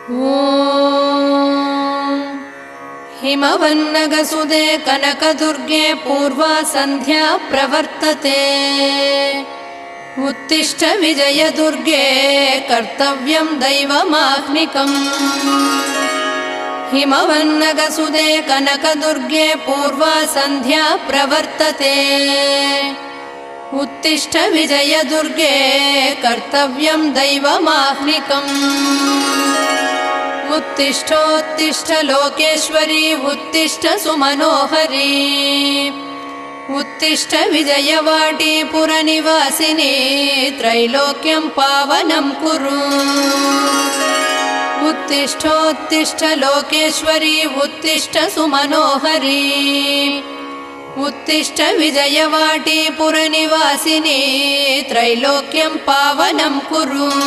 ॐ हिमवन्नगसुदे कनकदुर्गे पूर्वा सन्ध्या प्रवर्तते। उत्तिष्ठ विजयदुर्गे कर्तव्यं दैवमाह्निकम्। हिमवन्नगसुदे कनकदुर्गे पूर्वा सन्ध्या प्रवर्तते। उत्तिष्ठ विजयदुर्गे कर्तव्यं दैवमाह्निकम्। उत्तिष्ठोत्तिष्ठ लोकेश्वरी उत्तिष्ठ सुमनोहरी। उत्तिष्ठ विजयवाटी पुरनिवासिनी त्रैलोक्यं पावनं कुरु। उत्तिष्ठोत्तिष्ठ लोकेश्वरी उत्तिष्ठ सुमनोहरी। उत्तिष्ठ विजयवाटी पुरनिवासिनी त्रैलोक्यं पावनं कुरु।